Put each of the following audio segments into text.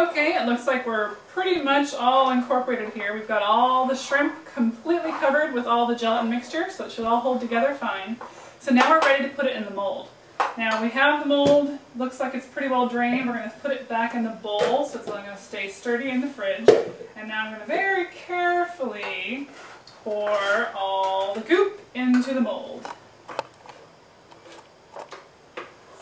Okay, it looks like we're pretty much all incorporated here. We've got all the shrimp completely covered with all the gelatin mixture, so it should all hold together fine. So now we're ready to put it in the mold. Now we have the mold, looks like it's pretty well drained. We're going to put it back in the bowl so it's going to stay sturdy in the fridge. And now I'm going to very carefully pour all the goop into the mold.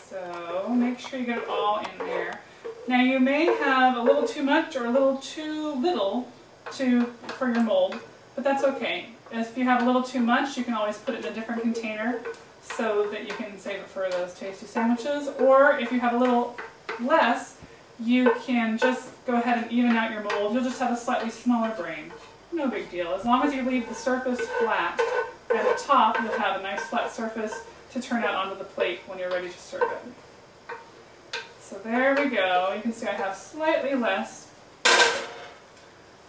So make sure you get it all in there. Now you may have a little too much or a little too little for your mold, but that's okay. If you have a little too much, you can always put it in a different container so that you can save it for those tasty sandwiches. Or if you have a little less, you can just go ahead and even out your mold. You'll just have a slightly smaller brain. No big deal. As long as you leave the surface flat, at the top you'll have a nice flat surface to turn out onto the plate when you're ready to serve it. So there we go. You can see I have slightly less,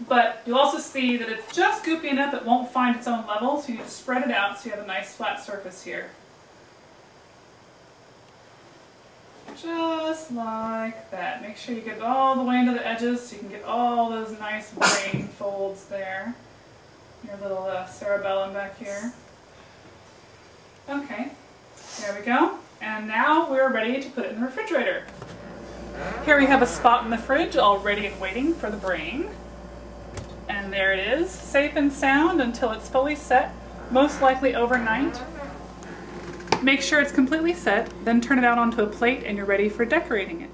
but you'll also see that it's just goopy enough it won't find its own level, so you just spread it out so you have a nice flat surface here. Just like that. Make sure you get it all the way into the edges so you can get all those nice brain folds there. Your little cerebellum back here. Okay, there we go. And now we're ready to put it in the refrigerator. Here we have a spot in the fridge all ready and waiting for the brain. And there it is, safe and sound until it's fully set, most likely overnight. Make sure it's completely set, then turn it out onto a plate and you're ready for decorating it.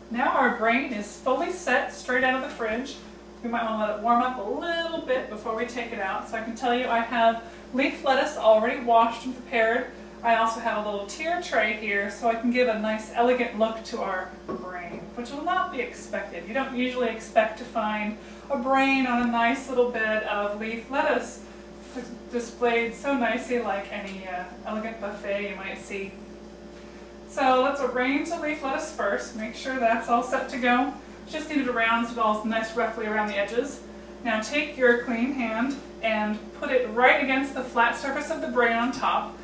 Now our brain is fully set straight out of the fridge. We might want to let it warm up a little bit before we take it out. So I can tell you I have leaf lettuce already washed and prepared. I also have a little tier tray here so I can give a nice elegant look to our brain, which will not be expected. You don't usually expect to find a brain on a nice little bed of leaf lettuce displayed so nicely like any elegant buffet you might see. So let's arrange the leaf lettuce first, make sure that's all set to go. Just need it around so it's all nice roughly around the edges. Now take your clean hand and put it right against the flat surface of the brain on top.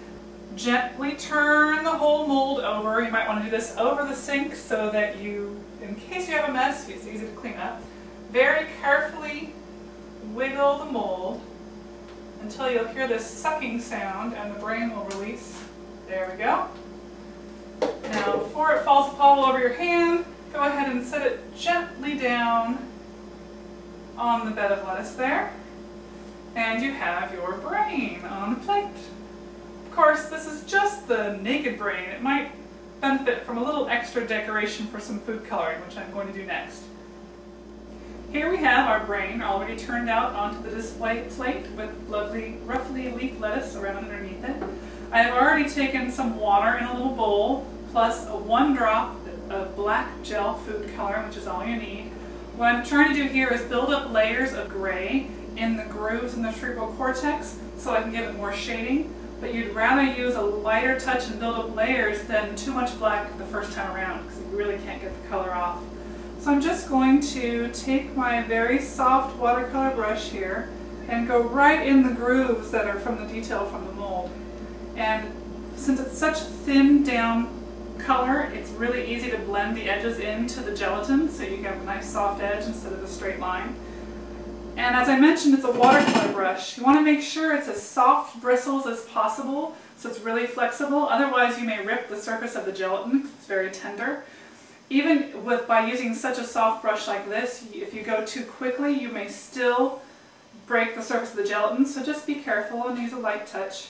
Gently turn the whole mold over. You might want to do this over the sink so that you, in case you have a mess, it's easy to clean up. Very carefully wiggle the mold until you'll hear this sucking sound and the brain will release. There we go. Now before it falls all over your hand, go ahead and set it gently down on the bed of lettuce there. And you have your brain on the plate. Of course, this is just the naked brain. It might benefit from a little extra decoration for some food coloring, which I'm going to do next. Here we have our brain already turned out onto the display plate with lovely, roughly leaf lettuce around underneath it. I have already taken some water in a little bowl, plus one drop of black gel food coloring, which is all you need. What I'm trying to do here is build up layers of gray in the grooves in the cerebral cortex so I can give it more shading. But you'd rather use a lighter touch and build up layers than too much black the first time around because you really can't get the color off. So I'm just going to take my very soft watercolor brush here and go right in the grooves that are from the detail from the mold. And since it's such thin down color, it's really easy to blend the edges into the gelatin so you get a nice soft edge instead of a straight line. And as I mentioned, it's a watercolor brush. You want to make sure it's as soft bristles as possible so it's really flexible. Otherwise you may rip the surface of the gelatin because it's very tender. Even by using such a soft brush like this, if you go too quickly, you may still break the surface of the gelatin. So just be careful and use a light touch.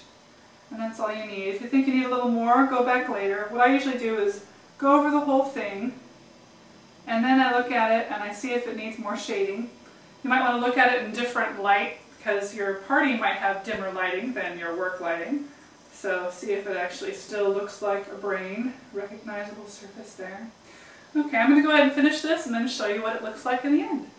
And that's all you need. If you think you need a little more, go back later. What I usually do is go over the whole thing, and then I look at it and I see if it needs more shading. You might want to look at it in different light because your party might have dimmer lighting than your work lighting. So see if it actually still looks like a brain, recognizable surface there. Okay, I'm going to go ahead and finish this and then show you what it looks like in the end.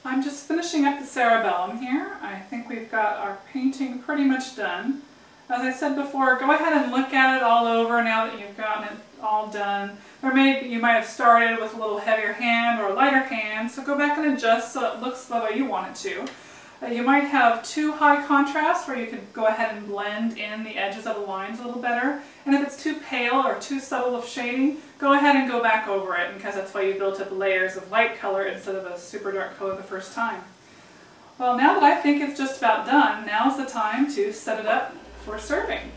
I'm just finishing up the cerebellum here. I think we've got our painting pretty much done. As I said before, go ahead and look at it all over now that you've gotten it all done. Or maybe you might have started with a little heavier hand or a lighter hand, so go back and adjust so it looks the way you want it to. You might have too high contrast where you could go ahead and blend in the edges of the lines a little better. And if it's too pale or too subtle of shading, go ahead and go back over it, because that's why you built up layers of light color instead of a super dark color the first time. Well, now that I think it's just about done, now's the time to set it up for serving.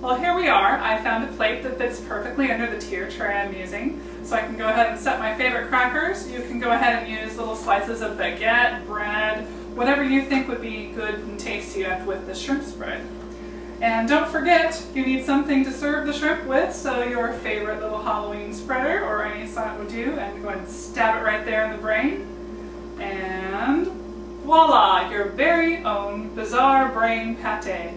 Well, here we are. I found a plate that fits perfectly under the tier tray I'm using. So I can go ahead and set my favorite crackers. You can go ahead and use little slices of baguette, bread, whatever you think would be good and tasty with the shrimp spread. And don't forget, you need something to serve the shrimp with, so your favorite little Halloween spreader or any sign would do, and go ahead and stab it right there in the brain. And voila, your very own bizarre brain pate.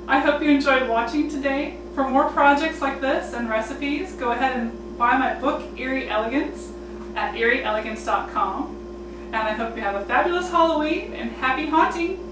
I hope you enjoyed watching today. For more projects like this and recipes, go ahead and buy my book, Eerie Elegance, at eerieelegance.com. And I hope you have a fabulous Halloween and happy haunting!